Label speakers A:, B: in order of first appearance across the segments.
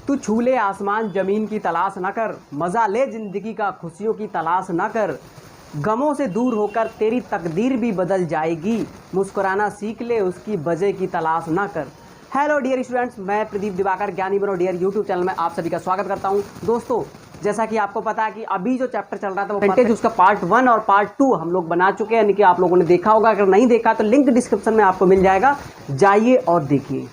A: तू छू ले आसमान ज़मीन की तलाश न कर, मज़ा ले ज़िंदगी का खुशियों की तलाश न कर, गमों से दूर होकर तेरी तकदीर भी बदल जाएगी, मुस्कुराना सीख ले उसकी वजह की तलाश न कर। हेलो डियर स्टूडेंट्स, मैं प्रदीप दिवाकर ज्ञानी बनो डियर यूट्यूब चैनल में आप सभी का स्वागत करता हूं। दोस्तों, जैसा कि आपको पता है कि अभी जो चैप्टर चल रहा था वो परसेंटेज, उसका पार्ट 1 और पार्ट 2 हम लोग बना चुके हैं, यानी कि आप लोगों ने देखा होगा। अगर नहीं देखा तो लिंक डिस्क्रिप्शन में आपको मिल जाएगा, जाइए और देखिए।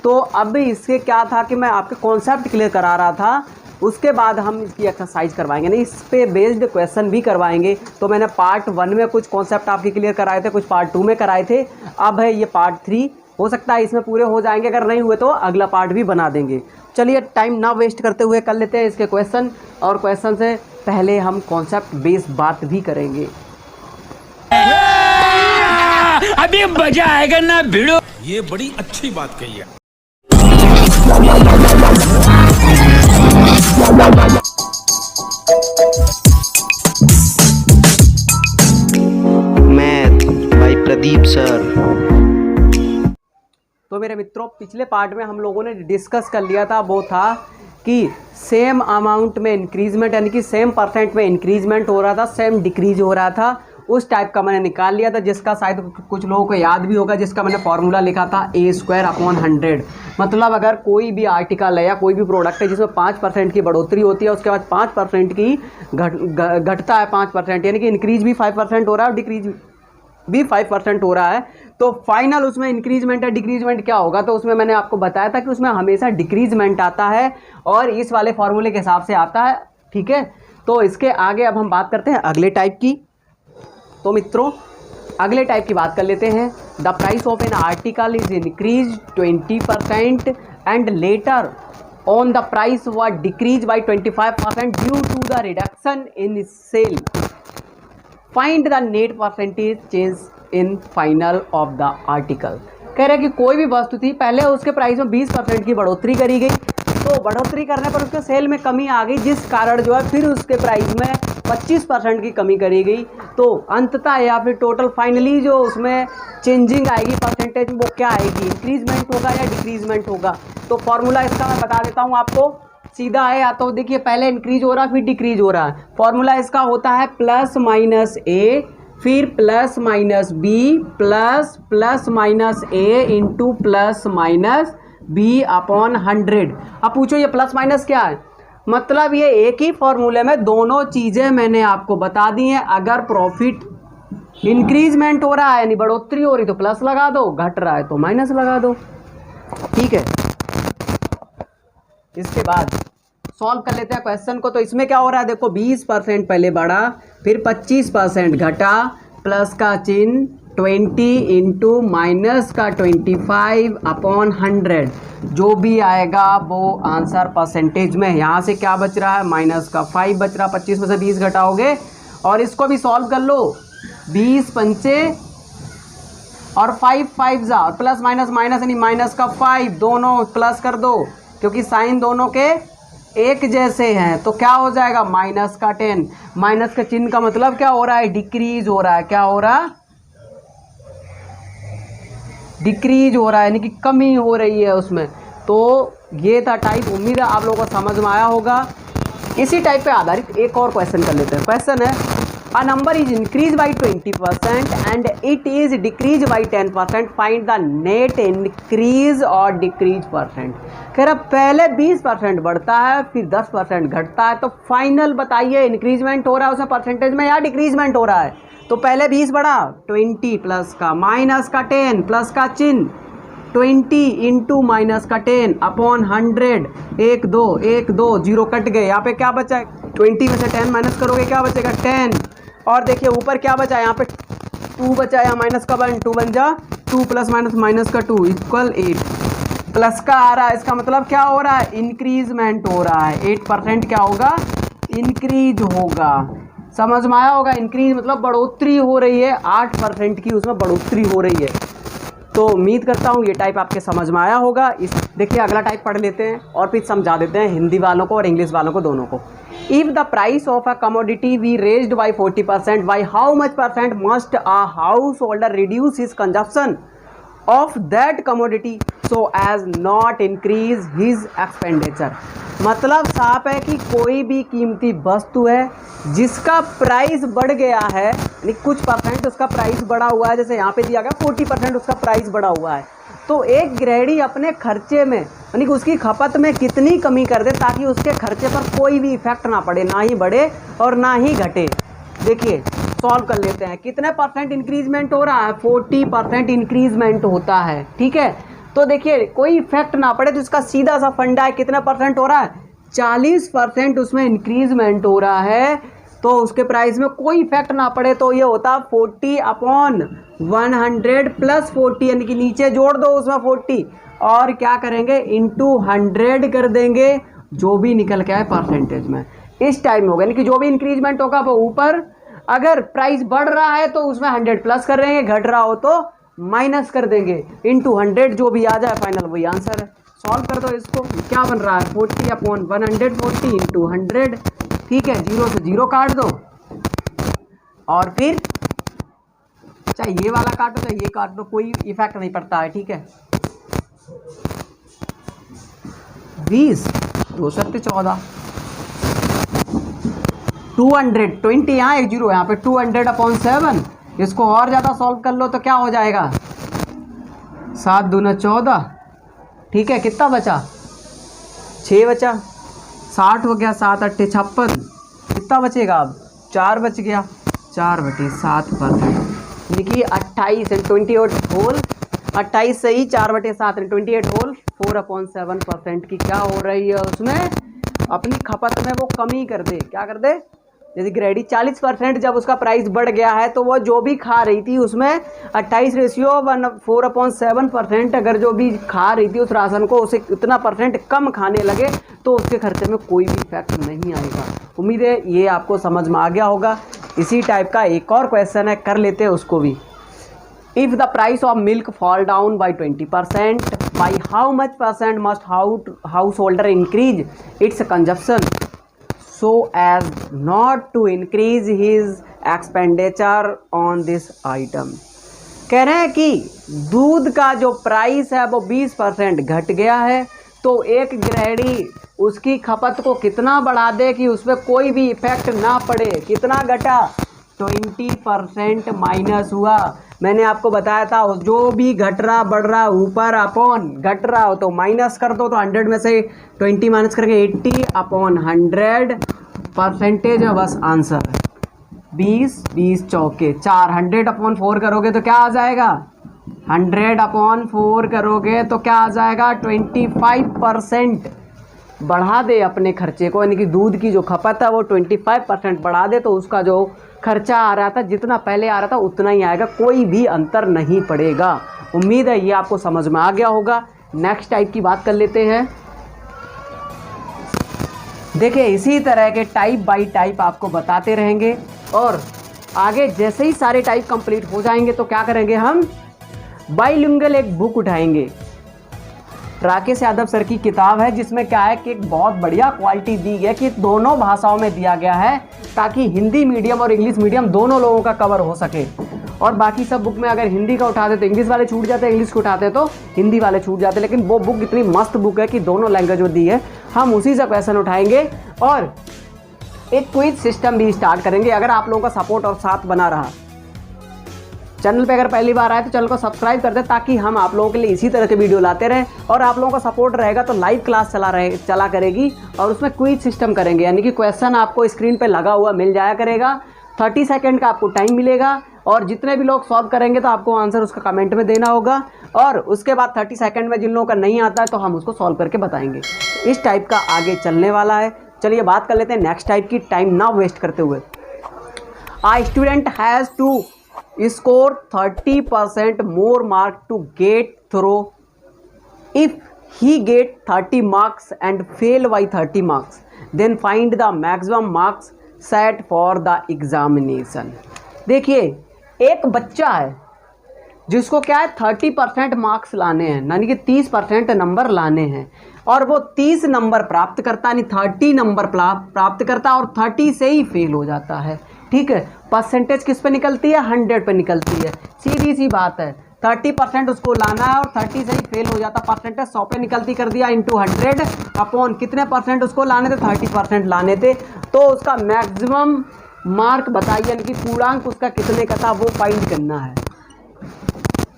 A: तो अब इसके क्या था कि मैं आपके कॉन्सेप्ट क्लियर करा रहा था, उसके बाद हम इसकी एक्सरसाइज करवाएंगे, नहीं इस पे बेस्ड क्वेश्चन भी करवाएंगे। तो मैंने पार्ट 1 में कुछ कॉन्सेप्ट आपके क्लियर कराए थे, कुछ पार्ट 2 में कराए थे, अब है ये पार्ट 3। हो सकता है इसमें पूरे हो जाएंगे, अगर नहीं हुए तो अगला पार्ट भी बना देंगे। चलिए टाइम ना वेस्ट करते हुए कर लेते हैं इसके क्वेश्चन, और क्वेश्चन से पहले हम कॉन्सेप्ट बेस्ड बात भी करेंगे।
B: अभी मजा आएगा ना भिड़ो।
C: ये बड़ी अच्छी बात कही है।
D: Math bye Pradeep sir.
A: तो मेरे मित्रों, पिछले पार्ट में हम लोगों ने डिस्कस कर लिया था, वो था कि सेम अमाउंट में इंक्रीजमेंट, यानी कि सेम परसेंट में इंक्रीजमेंट हो रहा था, सेम डिक्रीज हो रहा था, उस टाइप का मैंने निकाल लिया था, जिसका शायद कुछ लोगों को याद भी होगा, जिसका मैंने फॉर्मूला लिखा था A²/100। मतलब अगर कोई भी आर्टिकल है या कोई भी प्रोडक्ट है जिसमें 5% की बढ़ोतरी होती है, उसके बाद 5% की घटता है 5%, यानी कि इंक्रीज भी 5% हो रहा है और डिक्रीज भी 5% हो रहा है, तो फाइनल उसमें इंक्रीजमेंट है डिक्रीजमेंट क्या होगा। तो उसमें मैंने आपको बताया था कि उसमें हमेशा डिक्रीजमेंट आता है और इस वाले फॉर्मूले के हिसाब से आता है, ठीक है। तो इसके आगे अब हम बात करते हैं अगले टाइप की। तो मित्रों, अगले टाइप की बात कर लेते हैं। The price of an article is increase 20% and later on the price was decrease by 25% due to the reduction in sale. Find the net percentage change in final of the article. कह रहे हैं कि कोई भी वस्तु थी, पहले उसके प्राइस में 20% की बढ़ोतरी करी गई, तो बढ़ोतरी करने पर उसके सेल में कमी आ गई, जिस कारण जो है फिर उसके प्राइस में 25% की कमी करी गई। तो अंततः या फिर टोटल फाइनली जो उसमें चेंजिंग आएगी परसेंटेज में, वो क्या आएगी, इंक्रीजमेंट होगा या डिक्रीजमेंट होगा। तो फॉर्मूला इसका मैं बता देता हूँ आपको, सीधा है। या तो देखिए पहले इंक्रीज हो रहा है फिर डिक्रीज हो रहा है। फॉर्मूला इसका होता है +-A फिर +-B ++-A इंटू +-B/100। अब पूछो ये प्लस माइनस क्या है, मतलब ये एक ही फॉर्मूले में दोनों चीज़ें मैंने आपको बता दी हैं। अगर प्रॉफिट इंक्रीजमेंट हो रहा है यानी बढ़ोतरी हो रही तो प्लस लगा दो, घट रहा है तो माइनस लगा दो, ठीक है। इसके बाद सॉल्व कर लेते हैं क्वेश्चन को। तो इसमें क्या हो रहा है, देखो 20% पहले बढ़ा, फिर 25% घटा, प्लस का चिन्ह 20 इंटू माइनस का 25/100, जो भी आएगा वो आंसर परसेंटेज में। यहाँ से क्या बच रहा है, माइनस का 5 बच रहा, 25 में से 20 घटाओगे और इसको भी सॉल्व कर लो। 20 पंचे और 5 5 जा, और प्लस माइनस माइनस यानी माइनस का 5, दोनों प्लस कर दो क्योंकि साइन दोनों के एक जैसे हैं। तो क्या हो जाएगा, माइनस का 10। माइनस का चिन्ह का मतलब क्या हो रहा है, डिक्रीज हो रहा है। क्या हो रहा है, डिक्रीज हो रहा है, यानी कि कमी हो रही है उसमें। तो ये था टाइप, उम्मीद है आप लोगों को समझ में आया होगा। इसी टाइप पे आधारित एक और क्वेश्चन कर लेते हैं। क्वेश्चन है, a number is increase by 20% and it is decrease by 10%, find the net increase और डिक्रीज परसेंट। कह रहा पहले 20% बढ़ता है फिर 10% घटता है, तो फाइनल बताइए इंक्रीजमेंट हो रहा है उसमें परसेंटेज में या डिक्रीजमेंट हो रहा है। तो पहले 20 बढ़ा, 20 प्लस का माइनस का 10 प्लस का चिन्ह 20 इंटू माइनस का 10/100, 1 2 0 कट गए। यहाँ पे क्या बचा, 20 में से 10 माइनस करोगे क्या बचेगा, 10। और देखिए ऊपर क्या बचा, यहाँ पे 2 बचा, यहाँ माइनस का 1, 2 बन जा 2 प्लस माइनस माइनस का 2 इक्वल 8। प्लस का आ रहा है, इसका मतलब क्या हो रहा है, इंक्रीजमेंट हो रहा है। 8% क्या होगा, इंक्रीज होगा। समझ में आया होगा, इंक्रीज मतलब बढ़ोतरी हो रही है, 8% की उसमें बढ़ोतरी हो रही है। तो उम्मीद करता हूँ ये टाइप आपके समझ में आया होगा। इस देखिए अगला टाइप पढ़ लेते हैं और फिर समझा देते हैं हिंदी वालों को और इंग्लिश वालों को, दोनों को। If the price of a commodity we raised by 40%, by how much % must a householder reduce his consumption of that commodity so as not increase his expenditure. मतलब साफ है कि कोई भी कीमती वस्तु है जिसका प्राइस बढ़ गया है, यानी कुछ परसेंट उसका प्राइस बढ़ा हुआ है, जैसे यहाँ पे दिया गया 40% उसका प्राइस बढ़ा हुआ है, तो एक गृहिणी अपने खर्चे में यानी कि उसकी खपत में कितनी कमी कर दे ताकि उसके खर्चे पर कोई भी इफेक्ट ना पड़े, ना ही बढ़े और ना ही घटे। देखिए सॉल्व कर लेते हैं। कितने परसेंट इंक्रीजमेंट हो रहा है? 40% इंक्रीजमेंट होता है। ठीक है, तो देखिए कोई इफेक्ट ना पड़े तो इसका सीधा सा फंडा है, कितना परसेंट हो रहा है? 40% उसमें इंक्रीजमेंट हो रहा है, तो उसके प्राइस में कोई इफेक्ट ना पड़े तो ये होता 40/100 प्लस 40, यानी कि नीचे जोड़ दो उसमें 40 और क्या करेंगे इंटू 100 कर देंगे, जो भी निकल के आए परसेंटेज में। इस टाइम में होगा, यानी कि जो भी इंक्रीजमेंट होगा वो ऊपर, अगर प्राइस बढ़ रहा है तो उसमें 100 प्लस कर देंगे, घट रहा हो तो माइनस कर देंगे, इंटू 100 जो भी आ जाए फाइनल वही आंसर है। सॉल्व कर दो इसको, क्या बन रहा है 40/140 इंटू 100। ठीक है, 0 से 0 काट दो और फिर चाहे ये वाला काटो चाहे ये काट दो, कोई इफेक्ट नहीं पड़ता है। ठीक है, 20 2 7 14 220, यहाँ एक 0 यहाँ पे 200/7। इसको और ज़्यादा सॉल्व कर लो तो क्या हो जाएगा 7 दूना 14। ठीक है, कितना बचा 6 बचा, 60 हो गया, 7 8 56, कितना बचेगा अब 4 बच गया, 4/7%। देखिए 28 एंड 28 होल, 28 सही 4/7 एंड 28 होल 4/7% की क्या हो रही है उसमें अपनी खपत में वो कमी कर दे। क्या कर दे? जैसे गृहिणी 40% जब उसका प्राइस बढ़ गया है तो वो जो भी खा रही थी उसमें 28/4/7% अगर जो भी खा रही थी उस राशन को उसे उतना परसेंट कम खाने लगे तो उसके खर्चे में कोई भी इफेक्ट नहीं आएगा। उम्मीद है ये आपको समझ में आ गया होगा। इसी टाइप का एक और क्वेश्चन है, कर लेते हैं उसको भी। If the price of milk fall down by 20%, by how much percent must house holder increase its consumption so as not to increase his expenditure on this item। कह रहे हैं कि दूध का जो प्राइस है वो 20% घट गया है, तो एक गृहिणी उसकी खपत को कितना बढ़ा दे कि उसमें कोई भी इफेक्ट ना पड़े। कितना घटा? 20% माइनस हुआ। मैंने आपको बताया था जो भी घट रहा बढ़ रहा ऊपर अपॉन घट रहा हो तो माइनस कर दो, तो 100 में से 20 माइनस करके 80/100% है बस आंसर। 20 चौके 4, 100/4 करोगे तो क्या आ जाएगा? 100/4 करोगे तो क्या आ जाएगा? 25% बढ़ा दे अपने खर्चे को, यानी कि दूध की जो खपत है वो 25% बढ़ा दे तो उसका जो खर्चा आ रहा था जितना पहले आ रहा था उतना ही आएगा, कोई भी अंतर नहीं पड़ेगा। उम्मीद है ये आपको समझ में आ गया होगा। नेक्स्ट टाइप की बात कर लेते हैं। देखिए इसी तरह के टाइप बाय टाइप आपको बताते रहेंगे और आगे जैसे ही सारे टाइप कंप्लीट हो जाएंगे तो क्या करेंगे हम बाइलिंगुअल एक बुक उठाएंगे। राकेश यादव सर की किताब है जिसमें क्या है कि एक बहुत बढ़िया क्वालिटी दी गई है कि दोनों भाषाओं में दिया गया है ताकि हिंदी मीडियम और इंग्लिश मीडियम दोनों लोगों का कवर हो सके। और बाकी सब बुक में अगर हिंदी का उठाते तो इंग्लिश वाले छूट जाते हैं, इंग्लिश को उठाते तो हिंदी वाले छूट जाते, लेकिन वो बुक इतनी मस्त बुक है कि दोनों लैंग्वेज में दी है। हम उसी से क्वेश्चन उठाएंगे और एक क्विज सिस्टम भी स्टार्ट करेंगे अगर आप लोगों का सपोर्ट और साथ बना रहा। चैनल पे अगर पहली बार आए तो चैनल को सब्सक्राइब कर दे ताकि हम आप लोगों के लिए इसी तरह के वीडियो लाते रहें। और आप लोगों का सपोर्ट रहेगा तो लाइव क्लास चला करेगी और उसमें क्विज सिस्टम करेंगे, यानी कि क्वेश्चन आपको स्क्रीन पे लगा हुआ मिल जाया करेगा। 30 सेकंड का आपको टाइम मिलेगा और जितने भी लोग सॉल्व करेंगे तो आपको आंसर उसका कमेंट में देना होगा और उसके बाद 30 सेकंड में जिन लोगों का नहीं आता है तो हम उसको सॉल्व करके बताएंगे। इस टाइप का आगे चलने वाला है। चलिए बात कर लेते हैं नेक्स्ट टाइप की, टाइम ना वेस्ट करते हुए। A student has to score 30% more mark to get through. If he get 30 marks and fail by 30 marks, then find the maximum marks set for the examination। देखिए एक बच्चा है जिसको क्या है 30% मार्क्स लाने हैं, यानी कि 30% नंबर लाने हैं और वो 30 नंबर प्राप्त करता, यानी 30 नंबर प्राप्त करता और 30 से ही फेल हो जाता है। ठीक है, परसेंटेज किस पे निकलती है? 100 पे निकलती है। सीधी सी बात है, 30% उसको लाना है और 30 से ही फेल हो जाता, परसेंटेज 100 पे निकलती, कर दिया इंटू 100 अपॉन कितने परसेंट उसको लाने थे, 30% लाने थे, तो उसका मैक्सिमम मार्क बताइए, यानी कि पूर्णांक उसका कितने का था वो फाइंड करना है।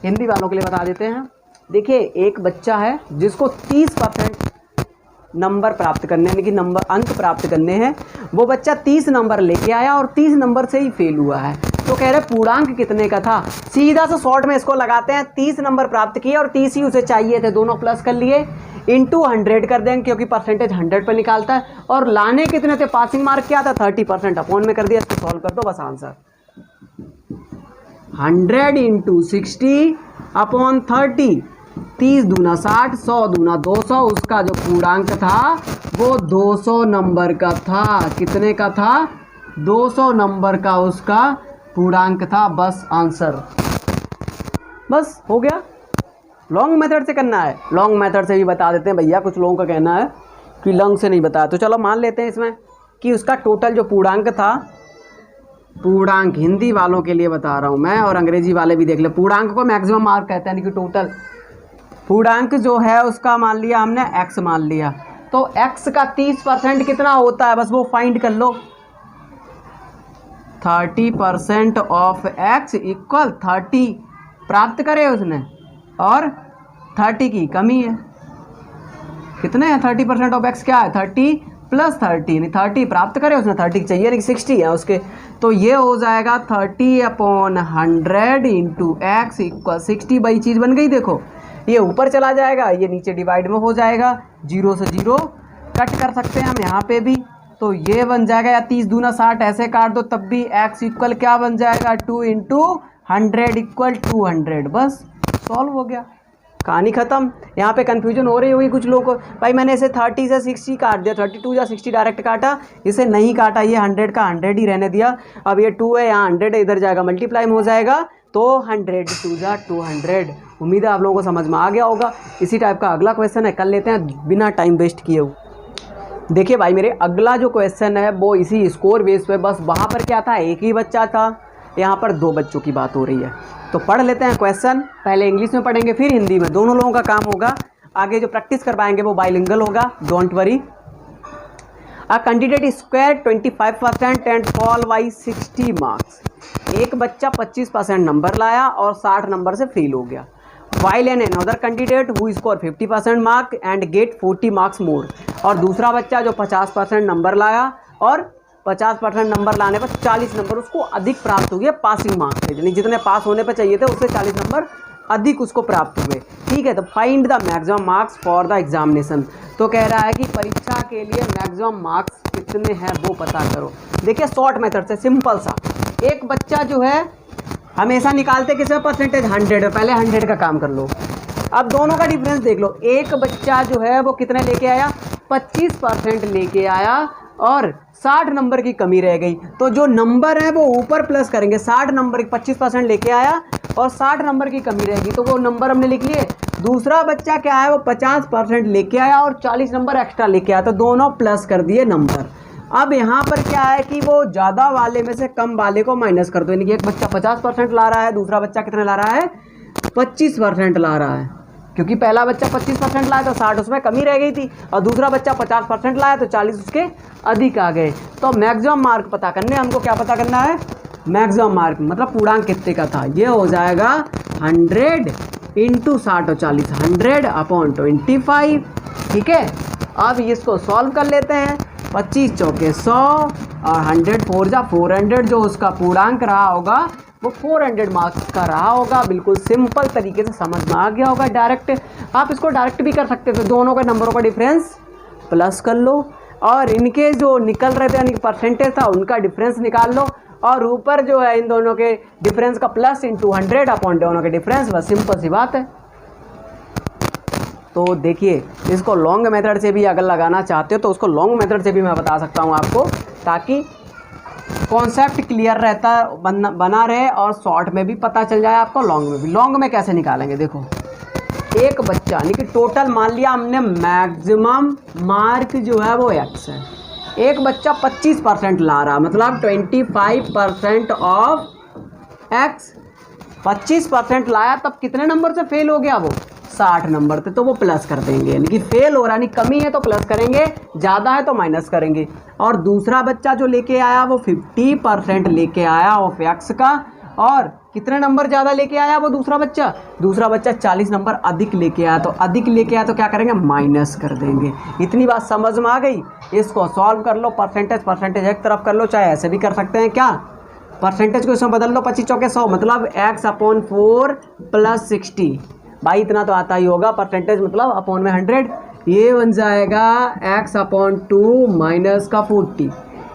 A: हिंदी वालों के लिए बता देते हैं। देखिए एक बच्चा है जिसको 30% नंबर प्राप्त करने, यानी कि नंबर अंक प्राप्त करने हैं, वो बच्चा 30 नंबर लेके आया और 30 नंबर से ही फेल हुआ है, तो कह रहे पूर्णांक कितने का था। सीधा सा शॉर्ट में इसको लगाते हैं, 30 नंबर प्राप्त किए और 30 ही उसे चाहिए थे, दोनों प्लस कर लिए, इंटू 100 कर देंगे क्योंकि परसेंटेज 100 पर निकालता है, और लाने कितने थे, पासिंग मार्क क्या था 30%, अपॉन में कर दिया, इसको सॉल्व कर दो बस आंसर 100 इंटू 60 अपॉन 30, 30 दूना 60, 100 दूना 200, उसका जो पूर्णांक था वो 200 नंबर का था। कितने का था, 200 नंबर का उसका पूर्णांक था। बस आंसर, बस हो गया। लॉन्ग मेथड से करना है, लॉन्ग मेथड से भी बता देते हैं भैया, कुछ लोगों का कहना है कि लॉन्ग से नहीं बताया, तो चलो मान लेते हैं इसमें कि उसका टोटल जो पूर्णांक था, पूर्णांक हिंदी वालों के लिए बता रहा हूँ मैं और अंग्रेजी वाले भी देख ले, पूर्णांक को मैक्सिमम मार्क कहते हैं, यानी कि टोटल पूर्णांक जो है उसका मान लिया हमने x मान लिया, तो x का 30% कितना होता है, बस वो फाइंड कर लो। 30% ऑफ x इक्वल 30 प्राप्त करे उसने और 30 की कमी है, कितने हैं 30% ऑफ x क्या है 30 प्लस 30, यानी 30 प्राप्त करे उसने, 30 चाहिए लेकिन 60 है उसके, तो ये हो जाएगा 30 अपॉन 100 इंटू एक्स इक्वल 60। भाई चीज़ बन गई, देखो ये ऊपर चला जाएगा, ये नीचे डिवाइड में हो जाएगा, 0 से 0 कट कर सकते हैं हम यहाँ पे भी, तो ये बन जाएगा, या 30 दूना 60 ऐसे काट दो तब भी x इक्वल क्या बन जाएगा 2 इंटू 100 इक्वल 200। बस सॉल्व हो गया, कहानी ख़त्म। यहाँ पे कन्फ्यूजन हो रही होगी कुछ लोगों को, भाई मैंने इसे 30 से 60 काट दिया, 32 या 60 डायरेक्ट काटा, इसे नहीं काटा, ये 100 का 100 ही रहने दिया। अब ये 2 है, यहाँ 100 है, इधर जाएगा मल्टीप्लाई में हो जाएगा, तो 100 2 जा 200। उम्मीद है आप लोगों को समझ में आ गया होगा। इसी टाइप का अगला क्वेश्चन है, कर लेते हैं बिना टाइम वेस्ट किए हुए। देखिए भाई मेरे अगला जो क्वेश्चन है वो इसी स्कोर बेस पे, बस वहाँ पर क्या था एक ही बच्चा था, यहाँ पर 2 बच्चों की बात हो रही है। तो पढ़ लेते हैं क्वेश्चन, पहले इंग्लिश में पढ़ेंगे फिर हिंदी में, दोनों लोगों का काम होगा। आगे जो प्रैक्टिस करवाएंगे वो बाइलिंगुअल होगा, don't worry. A candidate square 25% and fall by 60 marks. एक बच्चा 25% नंबर लाया और 60 नंबर से फेल हो गया। While an another candidate who score 50% mark and get 40 marks more. और दूसरा बच्चा जो 50% नंबर लाया और 50% नंबर लाने पर 40 नंबर उसको अधिक प्राप्त हुए पासिंग मार्क्स से, यानी जितने पास होने पर चाहिए थे उससे 40 नंबर अधिक उसको प्राप्त हुए। ठीक है, तो find the maximum marks for the examination. तो कह रहा है कि परीक्षा के लिए मैक्सिमम मार्क्स कितने हैं वो पता करो। देखिए शॉर्ट मेथड से सिंपल सा, एक बच्चा जो है हमेशा निकालते किस में परसेंटेज 100, पहले 100 का काम कर लो। अब दोनों का डिफरेंस देख लो, एक बच्चा जो है वो कितने लेके आया 25% लेके आया और 60 नंबर की कमी रह गई, तो जो नंबर है वो ऊपर प्लस करेंगे। 60 नंबर 25% लेके आया और 60 नंबर की कमी रहेगी, तो वो नंबर हमने लिख लिए। दूसरा बच्चा क्या है वो 50% लेके आया और 40 नंबर एक्स्ट्रा लेके आया, तो दोनों प्लस कर दिए नंबर। अब यहाँ पर क्या है कि वो ज़्यादा वाले में से कम वाले को माइनस कर दो, यानी कि एक बच्चा 50% ला रहा है, दूसरा बच्चा कितने ला रहा है 25% ला रहा है, क्योंकि पहला बच्चा 25% लाया तो 60 उसमें कमी रह गई थी, और दूसरा बच्चा 50% लाया तो 40 उसके अधिक आ गए। तो मैक्सिमम मार्क पता करने, हमको क्या पता करना है मैक्सिमम मार्क, मतलब पूर्णांक कितने का था। ये हो जाएगा 100 इंटू 60 और 40, 100 अपॉन 25। ठीक है, अब इसको सॉल्व कर लेते हैं। 25 चौके 100 और 100 4 जा 400, जो उसका पूर्णांक रहा होगा वो 400 मार्क्स का रहा होगा। बिल्कुल सिंपल तरीके से समझ में आ गया होगा। डायरेक्ट आप इसको डायरेक्ट भी कर सकते थे, दोनों के नंबरों का डिफरेंस प्लस कर लो और इनके जो निकल रहे थे यानी परसेंटेज था उनका डिफरेंस निकाल लो, और ऊपर जो है इन दोनों के डिफरेंस का प्लस इंटू 100 अपॉन दोनों के डिफरेंस, बस सिंपल सी बात है। तो देखिए इसको लॉन्ग मेथड से भी अगर लगाना चाहते हो तो उसको लॉन्ग मेथड से भी मैं बता सकता हूँ आपको, ताकि कॉन्सेप्ट क्लियर रहता बना रहे और शॉर्ट में भी पता चल जाए आपको, लॉन्ग में भी। लॉन्ग में कैसे निकालेंगे, देखो एक बच्चा यानी कि टोटल मान लिया हमने मैक्सिमम मार्क जो है वो x है, एक बच्चा 25% ला रहा, मतलब 25% ऑफ x 25% लाया तब कितने नंबर से फेल हो गया वो, 60 नंबर थे, तो वो प्लस कर देंगे, यानी कि फेल हो रहा नहीं, कमी है तो प्लस करेंगे, ज़्यादा है तो माइनस करेंगे। और दूसरा बच्चा जो लेके आया वो 50% लेके आया ऑफ एक्स का, और कितने नंबर ज़्यादा लेके आया वो दूसरा बच्चा 40 नंबर अधिक लेके आया, तो अधिक लेके आया तो क्या करेंगे, माइनस कर देंगे। इतनी बात समझ में आ गई। इसको सॉल्व कर लो, परसेंटेज एक तरफ कर लो, चाहे ऐसे भी कर सकते हैं, क्या परसेंटेज को इसमें बदल लो, 25 चौके 100, मतलब x/4 + 60। भाई इतना तो आता ही होगा, परसेंटेज मतलब अपॉन में 100, ये बन जाएगा x/2 माइनस का 40।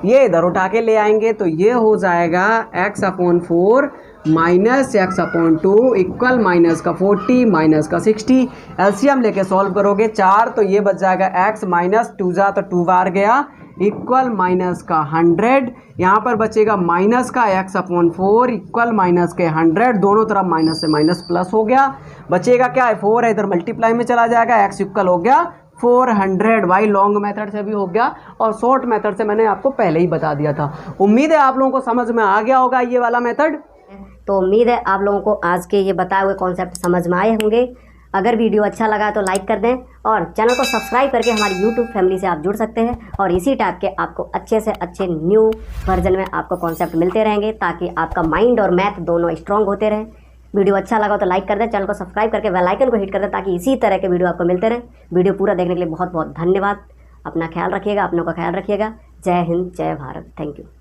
A: ये इधर उठा के ले आएंगे तो ये हो जाएगा x/4 minus x/2 equal minus का 40 माइनस का 60। एलसीएम लेके सॉल्व करोगे 4, तो ये बच जाएगा x माइनस 2 जा तो 2 बार गया इक्वल माइनस का 100। यहाँ पर बचेगा माइनस का x/4 इक्वल माइनस के 100, दोनों तरफ माइनस से माइनस प्लस हो गया, बचेगा क्या है 4 है, इधर मल्टीप्लाई में चला जाएगा, x इक्वल हो गया 400। भाई लॉन्ग मेथड से भी हो गया और शॉर्ट मेथड से मैंने आपको पहले ही बता दिया था। उम्मीद है आप लोगों को समझ में आ गया होगा ये वाला मेथड।
E: तो उम्मीद है आप लोगों को आज के ये बताए हुए कॉन्सेप्ट समझ में आए होंगे। अगर वीडियो अच्छा लगा तो लाइक कर दें और चैनल को सब्सक्राइब करके हमारी यूट्यूब फैमिली से आप जुड़ सकते हैं, और इसी टाइप के आपको अच्छे से अच्छे न्यू वर्जन में आपको कॉन्सेप्ट मिलते रहेंगे, ताकि आपका माइंड और मैथ दोनों स्ट्रांग होते रहें। वीडियो अच्छा लगा तो लाइक कर दें, चैनल को सब्सक्राइब करके बेल आइकन को हिट कर दें, ताकि इसी तरह के वीडियो आपको मिलते रहें। वीडियो पूरा देखने के लिए बहुत बहुत धन्यवाद। अपना ख्याल रखिएगा, अपनों का ख्याल रखिएगा। जय हिंद, जय भारत, थैंक यू।